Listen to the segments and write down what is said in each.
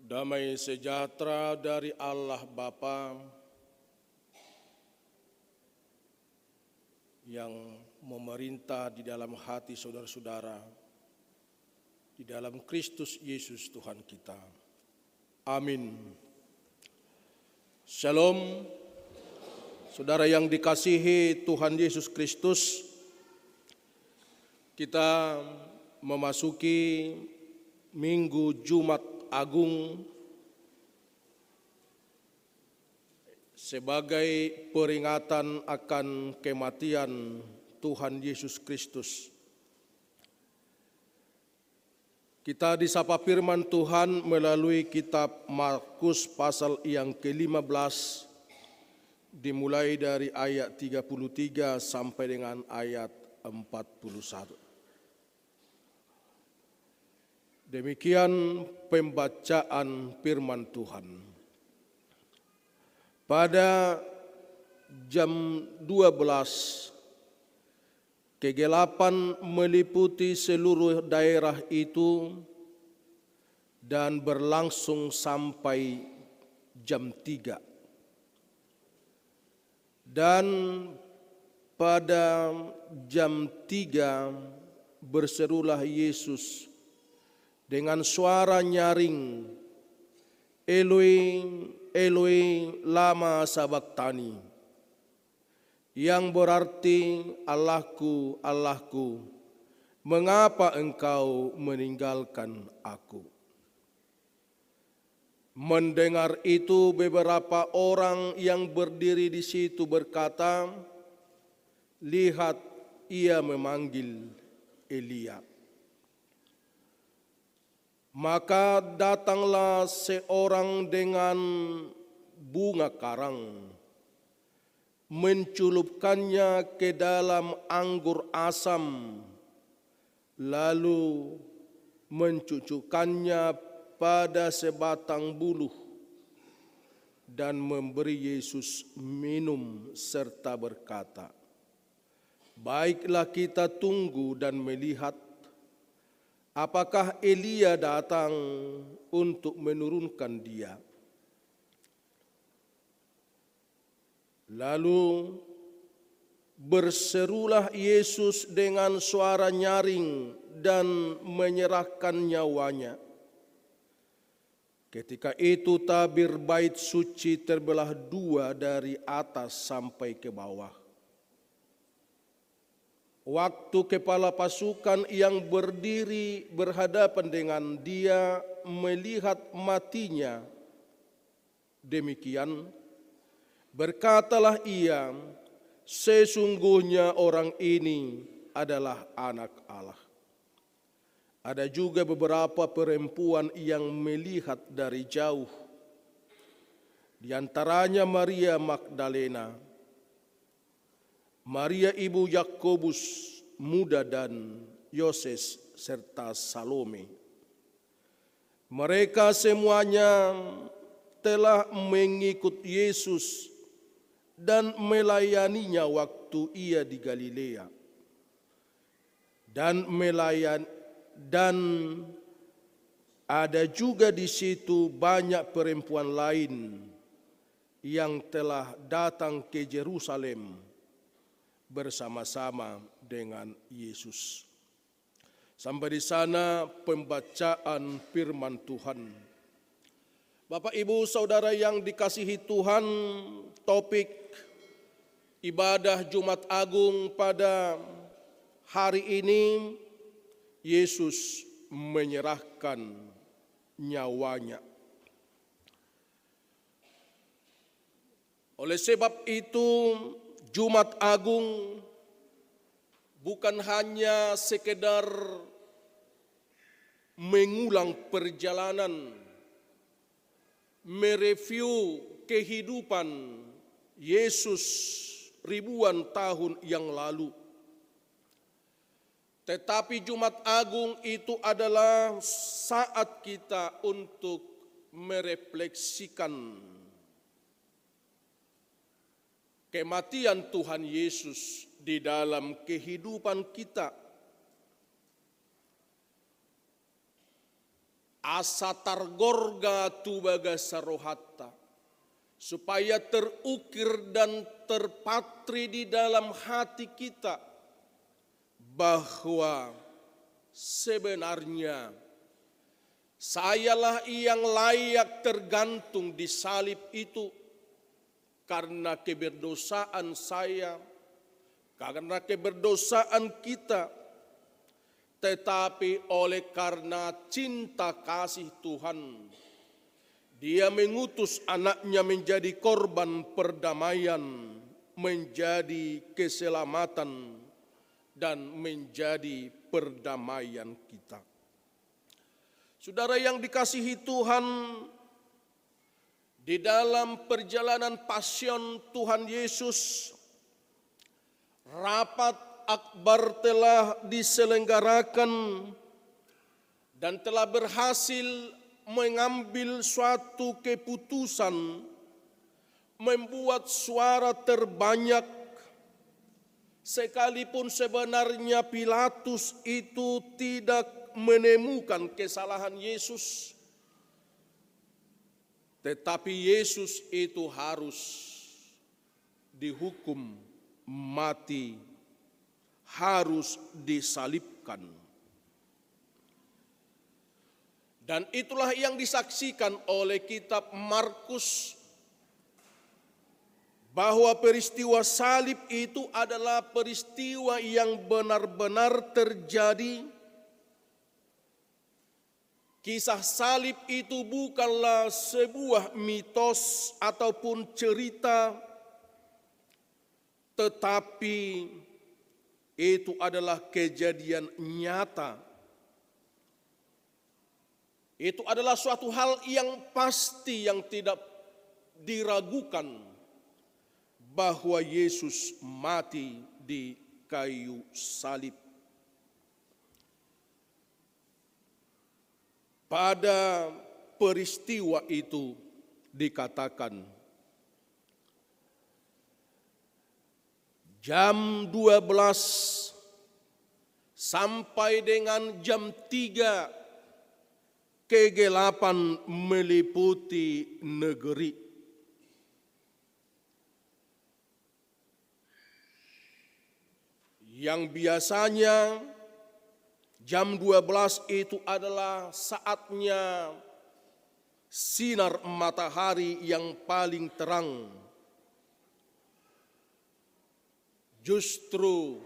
Damai sejahtera dari Allah Bapa yang memerintah di dalam hati saudara-saudara, di dalam Kristus Yesus Tuhan kita. Amin. Shalom, saudara yang dikasihi Tuhan Yesus Kristus. Kita memasuki Minggu Jumat Agung sebagai peringatan akan kematian Tuhan Yesus Kristus. Kita disapa firman Tuhan melalui kitab Markus pasal yang ke-15 dimulai dari ayat 33 sampai dengan ayat 41. Demikian pembacaan firman Tuhan. Pada jam 12, kegelapan meliputi seluruh daerah itu dan berlangsung sampai jam 3. Dan pada jam 3 berserulah Yesus dengan suara nyaring, Eloi, Eloi, lama sabachthani, yang berarti, Allahku, Allahku, mengapa engkau meninggalkan aku? Mendengar itu beberapa orang yang berdiri di situ berkata, lihat, ia memanggil Elia. Maka datanglah seorang dengan bunga karang, menculupkannya ke dalam anggur asam, lalu mencucukkannya pada sebatang buluh dan memberi Yesus minum serta berkata, baiklah kita tunggu dan melihat apakah Elia datang untuk menurunkan dia. Lalu berserulah Yesus dengan suara nyaring dan menyerahkan nyawanya. Ketika itu tabir bait suci terbelah dua dari atas sampai ke bawah. Waktu kepala pasukan yang berdiri berhadapan dengan dia melihat matinya, demikian berkatalah ia, sesungguhnya orang ini adalah anak Allah. Ada juga beberapa perempuan yang melihat dari jauh, di antaranya Maria Magdalena, Maria ibu Yakobus muda dan Yoses serta Salome. Mereka semuanya telah mengikut Yesus dan melayaninya waktu ia di Galilea. Dan ada juga di situ banyak perempuan lain yang telah datang ke Yerusalem bersama-sama dengan Yesus. Sampai di sana pembacaan firman Tuhan. Bapak, Ibu, Saudara yang dikasihi Tuhan, topik ibadah Jumat Agung pada hari ini, Yesus menyerahkan nyawanya. Oleh sebab itu, Jumat Agung bukan hanya sekedar mengulang perjalanan, mereview kehidupan Yesus ribuan tahun yang lalu. Tetapi Jumat Agung itu adalah saat kita untuk merefleksikan kematian Tuhan Yesus di dalam kehidupan kita. asa targorga tu baga sarohatta, supaya terukir dan terpatri di dalam hati kita bahwa sebenarnya sayalah yang layak tergantung di salib itu karena keberdosaan saya, karena keberdosaan kita, tetapi oleh karena cinta kasih Tuhan, Dia mengutus anaknya menjadi korban perdamaian, menjadi keselamatan, dan menjadi perdamaian kita. Saudara yang dikasihi Tuhan, di dalam perjalanan pasion Tuhan Yesus, rapat akbar telah diselenggarakan dan telah berhasil mengambil suatu keputusan, membuat suara terbanyak, sekalipun sebenarnya Pilatus itu tidak menemukan kesalahan Yesus, tetapi Yesus itu harus dihukum mati, harus disalibkan. Dan itulah yang disaksikan oleh kitab Markus, bahwa peristiwa salib itu adalah peristiwa yang benar-benar terjadi. Kisah salib itu bukanlah sebuah mitos ataupun cerita, tetapi itu adalah kejadian nyata. Itu adalah suatu hal yang pasti, yang tidak diragukan, bahwa Yesus mati di kayu salib. Pada peristiwa itu dikatakan jam 12 sampai dengan jam 3 kegelapan meliputi negeri. Yang biasanya jam 12 itu adalah saatnya sinar matahari yang paling terang. Justru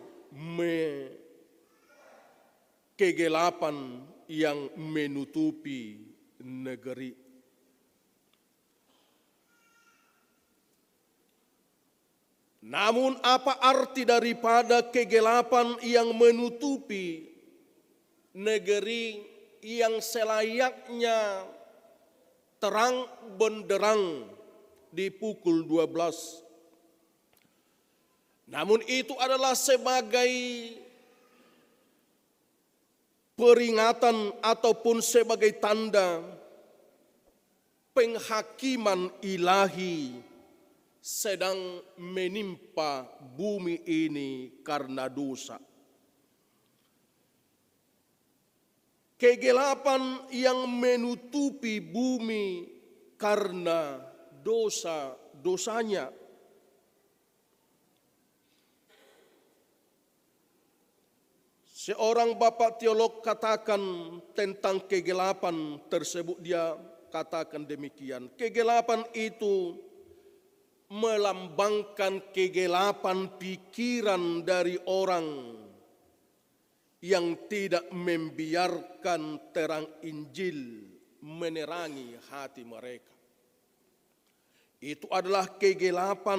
kegelapan yang menutupi negeri. Namun apa arti daripada kegelapan yang menutupi negeri yang selayaknya terang benderang di pukul 12? Namun itu adalah sebagai peringatan ataupun sebagai tanda penghakiman ilahi sedang menimpa bumi ini karena dosa. Kegelapan yang menutupi bumi karena dosa-dosanya. Seorang bapak teolog katakan tentang kegelapan tersebut, dia katakan demikian: kegelapan itu melambangkan kegelapan pikiran dari orang yang tidak membiarkan terang Injil menerangi hati mereka. Itu adalah kegelapan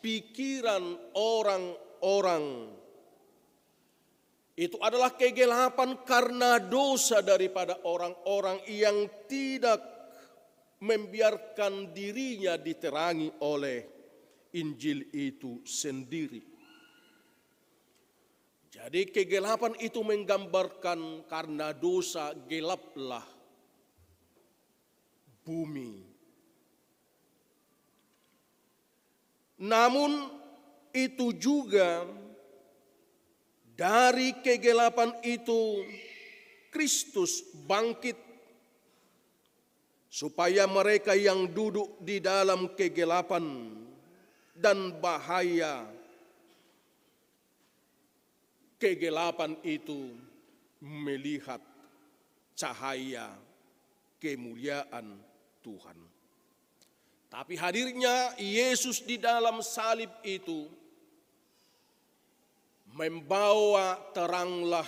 pikiran orang-orang. Itu adalah kegelapan karena dosa daripada orang-orang yang tidak membiarkan dirinya diterangi oleh Injil itu sendiri. Jadi kegelapan itu menggambarkan karena dosa gelaplah bumi. Namun itu juga dari kegelapan itu Kristus bangkit supaya mereka yang duduk di dalam kegelapan dan bahaya kegelapan itu melihat cahaya kemuliaan Tuhan. Tapi hadirnya Yesus di dalam salib itu membawa teranglah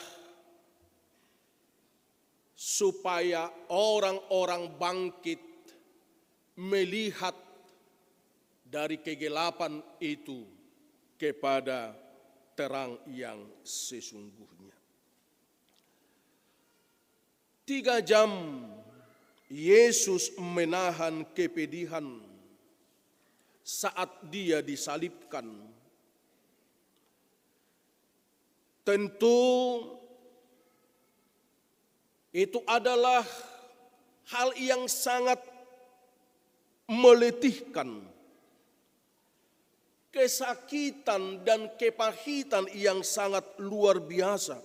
supaya orang-orang bangkit melihat dari kegelapan itu kepada terang yang sesungguhnya. 3 jam Yesus menahan kepedihan saat dia disalibkan. Tentu itu adalah hal yang sangat meletihkan. Kesakitan dan kepahitan yang sangat luar biasa.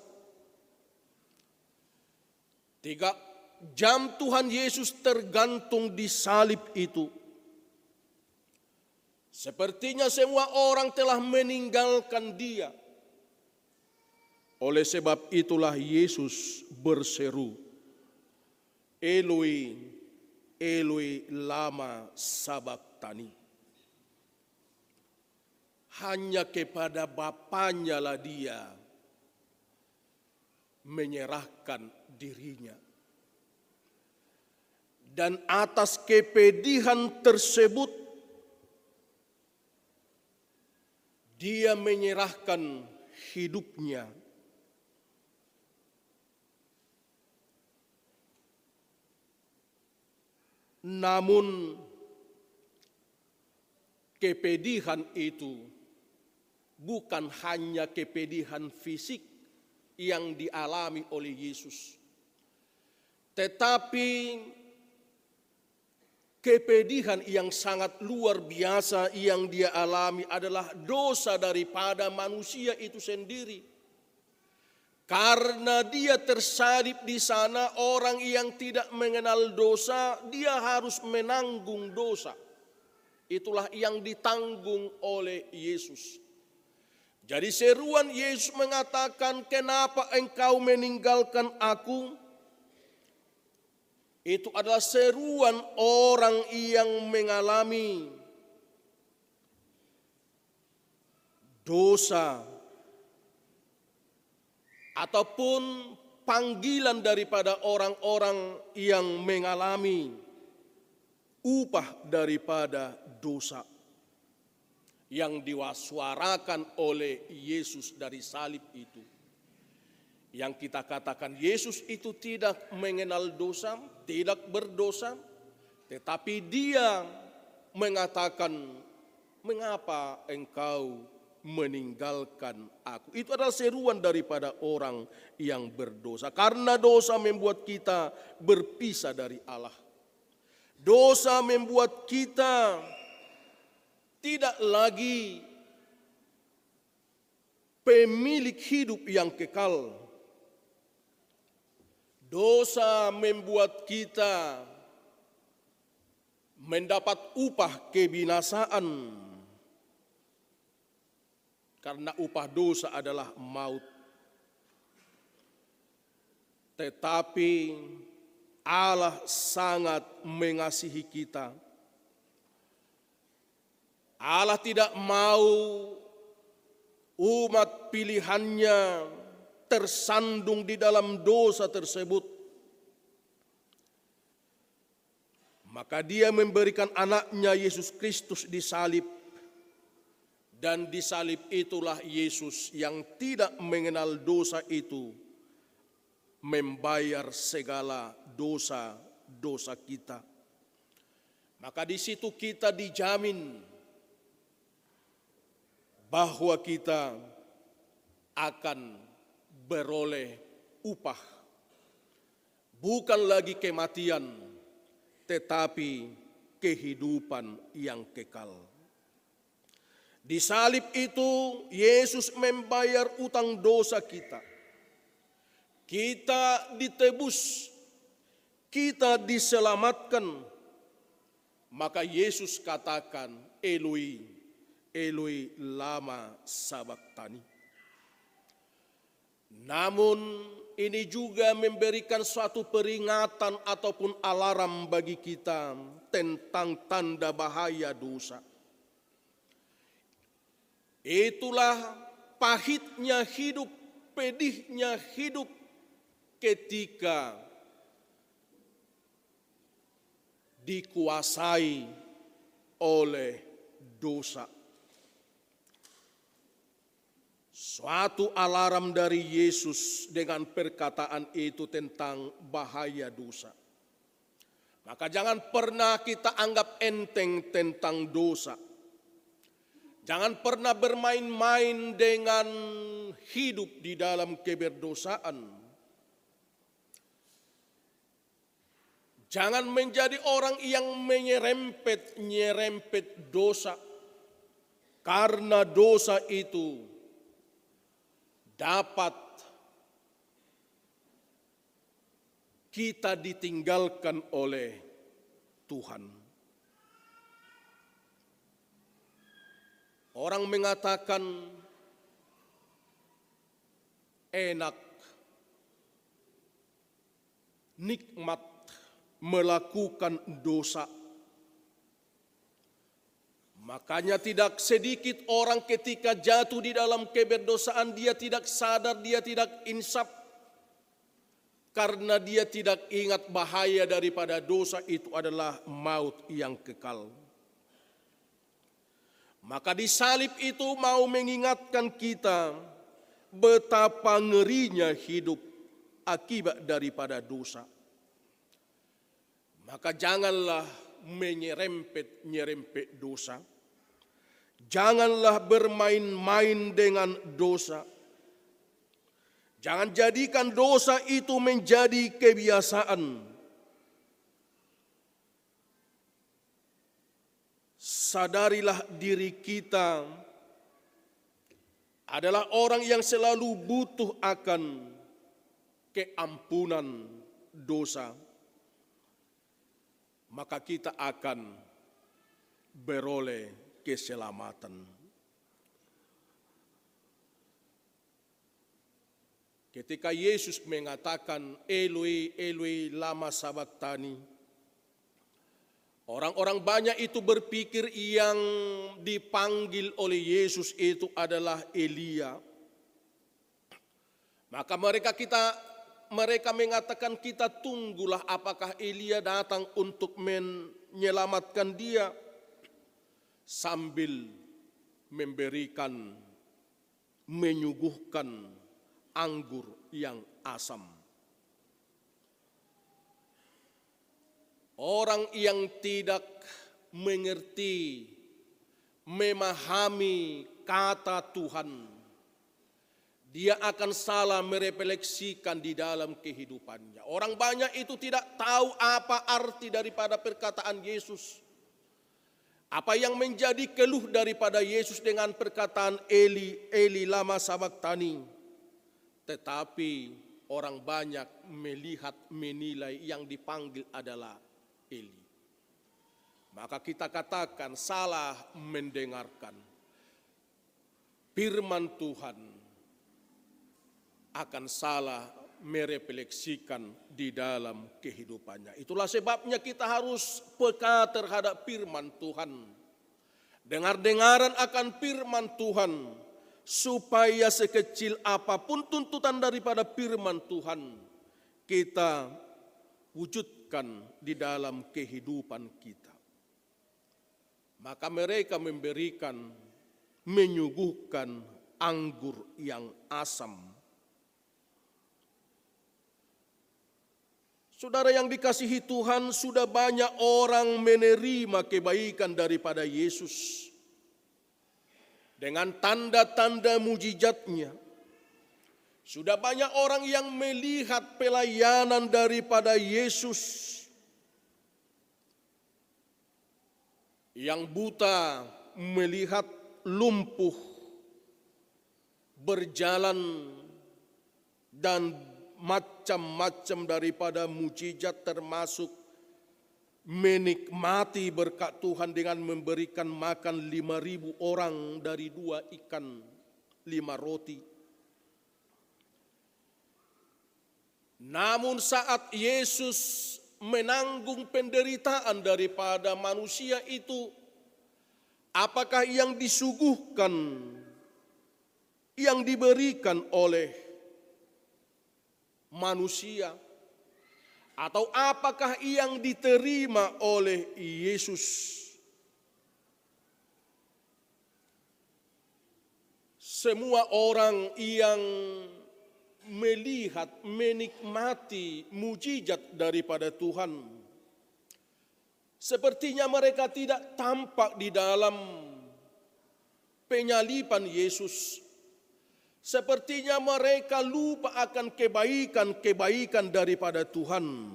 3 jam Tuhan Yesus tergantung di salib itu. Sepertinya semua orang telah meninggalkan dia. Oleh sebab itulah Yesus berseru, Eloi, Eloi lama sabachthani. Hanya kepada Bapanya lah dia menyerahkan dirinya. Dan atas kepedihan tersebut, dia menyerahkan hidupnya. Namun, kepedihan itu bukan hanya kepedihan fisik yang dialami oleh Yesus, tetapi kepedihan yang sangat luar biasa yang dia alami adalah dosa daripada manusia itu sendiri. Karena dia tersalib di sana, orang yang tidak mengenal dosa, dia harus menanggung dosa. Itulah yang ditanggung oleh Yesus. Jadi seruan Yesus mengatakan, kenapa engkau meninggalkan aku? Itu adalah seruan orang yang mengalami dosa ataupun panggilan daripada orang-orang yang mengalami upah daripada dosa yang diwasuarakan oleh Yesus dari salib itu. Yang kita katakan Yesus itu tidak mengenal dosa, tidak berdosa, tetapi dia mengatakan, mengapa engkau meninggalkan aku? Itu adalah seruan daripada orang yang berdosa. Karena dosa membuat kita berpisah dari Allah. Dosa membuat kita tidak lagi pemilik hidup yang kekal. Dosa membuat kita mendapat upah kebinasaan. Karena upah dosa adalah maut. Tetapi Allah sangat mengasihi kita. Allah tidak mau umat pilihannya tersandung di dalam dosa tersebut. Maka dia memberikan anaknya Yesus Kristus disalib. Dan disalib itulah Yesus yang tidak mengenal dosa itu membayar segala dosa-dosa kita. Maka di situ kita dijamin bahwa kita akan beroleh upah, bukan lagi kematian, tetapi kehidupan yang kekal. Di salib itu Yesus membayar utang dosa kita. Kita ditebus, kita diselamatkan, maka Yesus katakan, Eloi, Eloi lama sabachthani. Namun ini juga memberikan suatu peringatan ataupun alarm bagi kita tentang tanda bahaya dosa. Itulah pahitnya hidup, pedihnya hidup ketika dikuasai oleh dosa. Suatu alarm dari Yesus dengan perkataan itu tentang bahaya dosa. Maka jangan pernah kita anggap enteng tentang dosa. Jangan pernah bermain-main dengan hidup di dalam keberdosaan. Jangan menjadi orang yang menyerempet dosa. Karena dosa itu dapat kita ditinggalkan oleh Tuhan. Orang mengatakan enak, nikmat melakukan dosa. Makanya tidak sedikit orang ketika jatuh di dalam keberdosaan, dia tidak sadar, dia tidak insaf. Karena dia tidak ingat bahaya daripada dosa itu adalah maut yang kekal. Maka di salib itu mau mengingatkan kita betapa ngerinya hidup akibat daripada dosa. Maka janganlah menyerempet dosa. Janganlah bermain-main dengan dosa. Jangan jadikan dosa itu menjadi kebiasaan. Sadarilah diri kita adalah orang yang selalu butuh akan keampunan dosa. Maka kita akan beroleh keselamatan. Ketika Yesus mengatakan Eloi, Eloi lama sabachthani, orang-orang banyak itu berpikir yang dipanggil oleh Yesus itu adalah Elia. Maka mereka mengatakan kita tunggulah apakah Elia datang untuk menyelamatkan dia. Sambil menyuguhkan anggur yang asam. Orang yang tidak mengerti, memahami kata Tuhan, dia akan salah merefleksikan di dalam kehidupannya. Orang banyak itu tidak tahu apa arti daripada perkataan Yesus. Apa yang menjadi keluh daripada Yesus dengan perkataan Eli, Eli lama sabachthani. Tetapi orang banyak melihat, menilai yang dipanggil adalah Eli. Maka kita katakan salah mendengarkan. Firman Tuhan akan salah merefleksikan di dalam kehidupannya. Itulah sebabnya kita harus peka terhadap firman Tuhan. Dengar-dengaran akan firman Tuhan, supaya sekecil apapun tuntutan daripada firman Tuhan, kita wujudkan di dalam kehidupan kita. Maka mereka menyuguhkan anggur yang asam. Saudara yang dikasihi Tuhan, sudah banyak orang menerima kebaikan daripada Yesus. Dengan tanda-tanda mujizatnya. Sudah banyak orang yang melihat pelayanan daripada Yesus. Yang buta melihat lumpuh berjalan dan macam-macam daripada mujizat, termasuk menikmati berkat Tuhan dengan memberikan makan 5.000 orang dari 2 ikan 5 roti. Namun saat Yesus menanggung penderitaan daripada manusia itu, apakah yang disuguhkan, yang diberikan oleh manusia, atau apakah yang diterima oleh Yesus? Semua orang yang melihat, menikmati mujizat daripada Tuhan, sepertinya mereka tidak tampak di dalam penyaliban Yesus. Sepertinya mereka lupa akan kebaikan-kebaikan daripada Tuhan.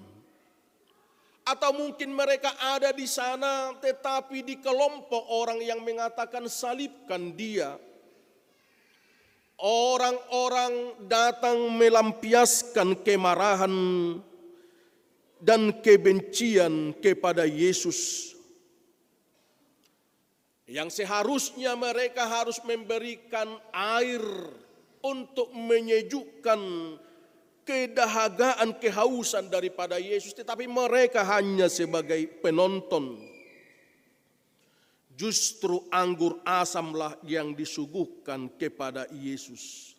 Atau mungkin mereka ada di sana tetapi di kelompok orang yang mengatakan salibkan dia. Orang-orang datang melampiaskan kemarahan dan kebencian kepada Yesus. Yang seharusnya mereka harus memberikan air untuk menyejukkan kedahagaan, kehausan daripada Yesus, tetapi mereka hanya sebagai penonton. Justru anggur asamlah yang disuguhkan kepada Yesus.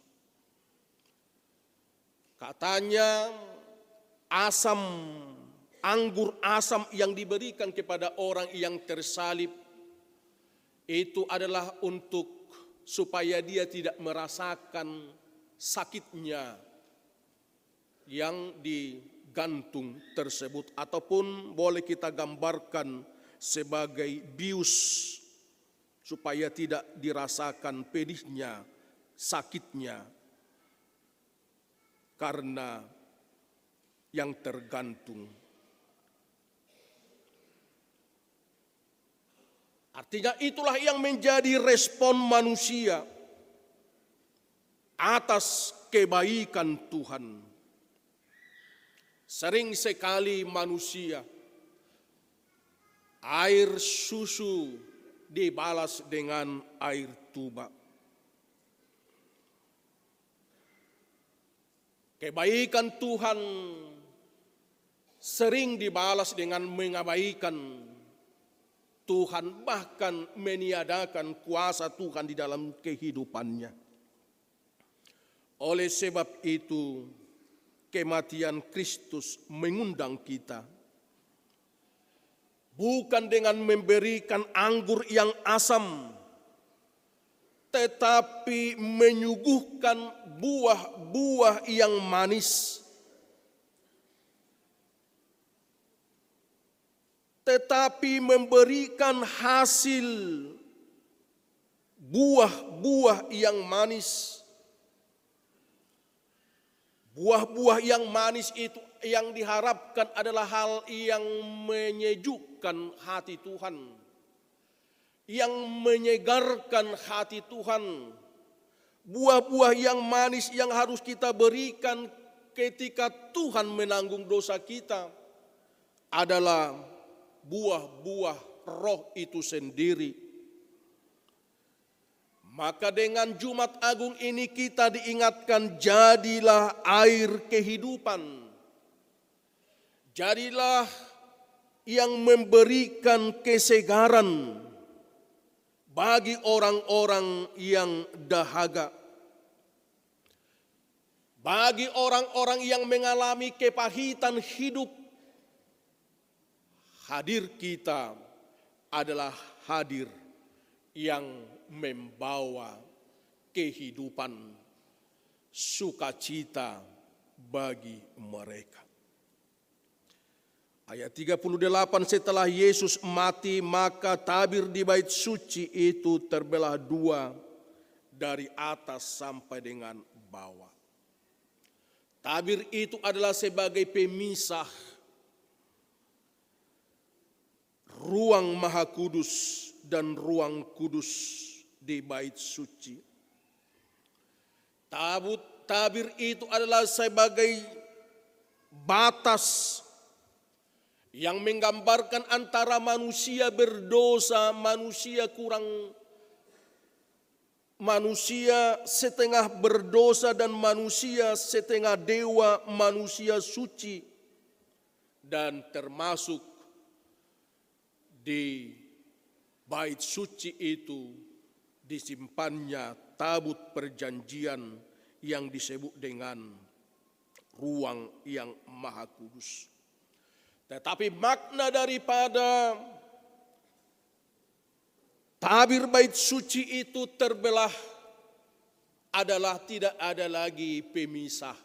Katanya anggur asam yang diberikan kepada orang yang tersalib itu adalah untuk supaya dia tidak merasakan sakitnya yang digantung tersebut, ataupun boleh kita gambarkan sebagai bius, supaya tidak dirasakan pedihnya, sakitnya karena yang tergantung. Artinya itulah yang menjadi respon manusia atas kebaikan Tuhan. Sering sekali manusia air susu dibalas dengan air tuba. Kebaikan Tuhan sering dibalas dengan mengabaikan Tuhan, bahkan meniadakan kuasa Tuhan di dalam kehidupannya. Oleh sebab itu, kematian Kristus mengundang kita bukan dengan memberikan anggur yang asam, tetapi menyuguhkan buah-buah yang manis. Tetapi memberikan hasil buah-buah yang manis. Buah-buah yang manis itu yang diharapkan adalah hal yang menyejukkan hati Tuhan, yang menyegarkan hati Tuhan. Buah-buah yang manis yang harus kita berikan ketika Tuhan menanggung dosa kita adalah buah-buah roh itu sendiri. Maka dengan Jumat Agung ini kita diingatkan, jadilah air kehidupan. Jadilah yang memberikan kesegaran bagi orang-orang yang dahaga. Bagi orang-orang yang mengalami kepahitan hidup, hadir kita adalah hadir yang membawa kehidupan, sukacita bagi mereka. Ayat 38, setelah Yesus mati, maka tabir di bait suci itu terbelah dua dari atas sampai dengan bawah. Tabir itu adalah sebagai pemisah ruang Maha Kudus dan ruang kudus di bait suci. tabir itu adalah sebagai batas yang menggambarkan antara manusia berdosa, manusia setengah berdosa dan manusia setengah dewa, manusia suci. Dan termasuk di bait suci itu disimpannya tabut perjanjian yang disebut dengan ruang yang maha kudus. Tetapi makna daripada tabir bait suci itu terbelah adalah tidak ada lagi pemisah.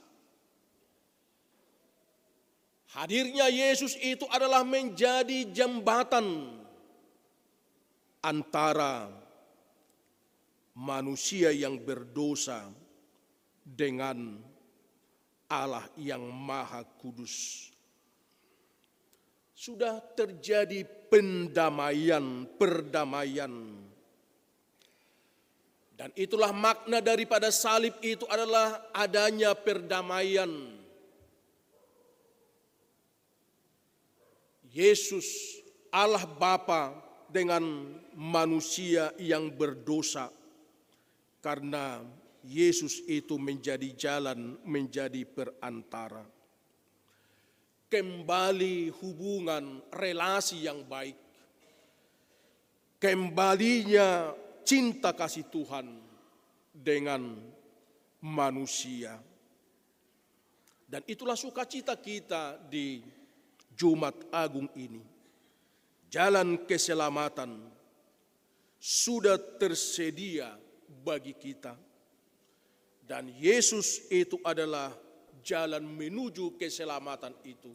Hadirnya Yesus itu adalah menjadi jembatan antara manusia yang berdosa dengan Allah yang maha kudus. Sudah terjadi perdamaian. Dan itulah makna daripada salib itu adalah adanya perdamaian. Yesus, Allah Bapa dengan manusia yang berdosa. Karena Yesus itu menjadi jalan, menjadi perantara. Kembali hubungan relasi yang baik. Kembalinya cinta kasih Tuhan dengan manusia. Dan itulah sukacita kita di Jumat Agung ini. Jalan keselamatan sudah tersedia bagi kita. Dan Yesus itu adalah jalan menuju keselamatan itu.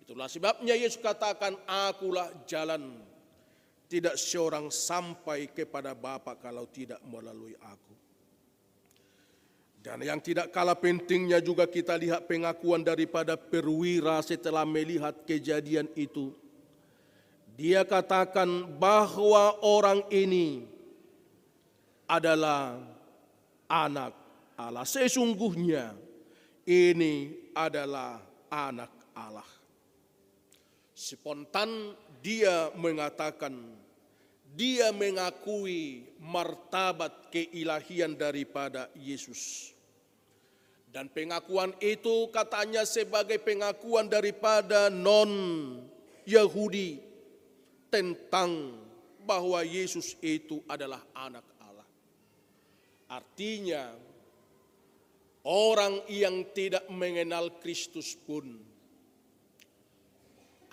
Itulah sebabnya Yesus katakan, akulah jalan. Tidak seorang sampai kepada Bapa kalau tidak melalui aku. Dan yang tidak kalah pentingnya juga kita lihat pengakuan daripada perwira setelah melihat kejadian itu. Dia katakan bahwa orang ini adalah anak Allah. Sesungguhnya ini adalah anak Allah. Spontan dia mengatakan, dia mengakui martabat keilahian daripada Yesus. Dan pengakuan itu katanya sebagai pengakuan daripada non-Yahudi tentang bahwa Yesus itu adalah anak Allah. Artinya orang yang tidak mengenal Kristus pun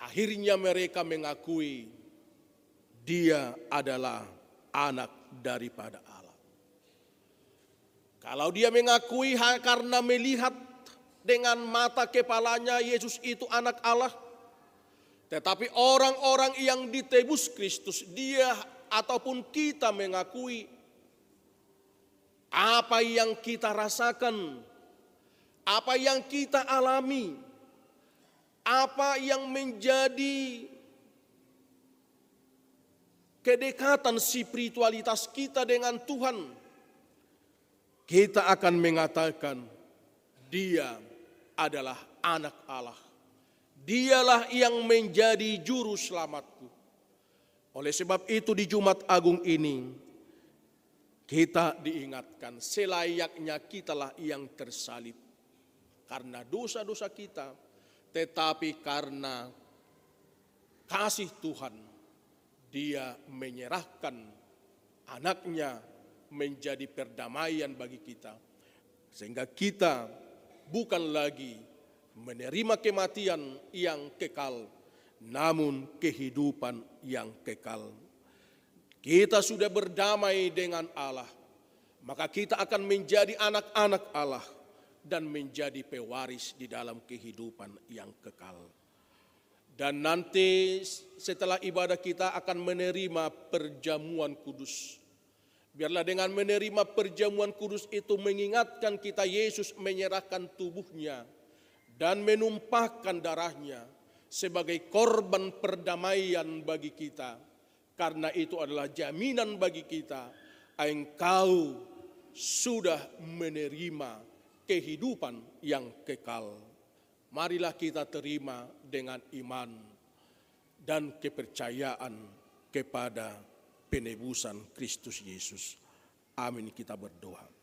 akhirnya mereka mengakui dia adalah anak daripada Allah. Kalau dia mengakui karena melihat dengan mata kepalanya Yesus itu anak Allah. Tetapi orang-orang yang ditebus Kristus, dia ataupun kita mengakui apa yang kita rasakan, apa yang kita alami, apa yang menjadi kedekatan spiritualitas kita dengan Tuhan. Kita akan mengatakan dia adalah anak Allah. Dialah yang menjadi juru selamatku. Oleh sebab itu di Jumat Agung ini kita diingatkan selayaknya kitalah yang tersalib. Karena dosa-dosa kita, tetapi karena kasih Tuhan, dia menyerahkan anaknya menjadi perdamaian bagi kita. Sehingga kita bukan lagi menerima kematian yang kekal, namun kehidupan yang kekal. Kita sudah berdamai dengan Allah, maka kita akan menjadi anak-anak Allah dan menjadi pewaris di dalam kehidupan yang kekal. Dan nanti setelah ibadah kita akan menerima perjamuan kudus. Biarlah dengan menerima perjamuan kudus itu mengingatkan kita Yesus menyerahkan tubuhnya dan menumpahkan darahnya sebagai korban perdamaian bagi kita. Karena itu adalah jaminan bagi kita, engkau sudah menerima kehidupan yang kekal. Marilah kita terima dengan iman dan kepercayaan kepada penebusan Kristus Yesus. Amin, kita berdoa.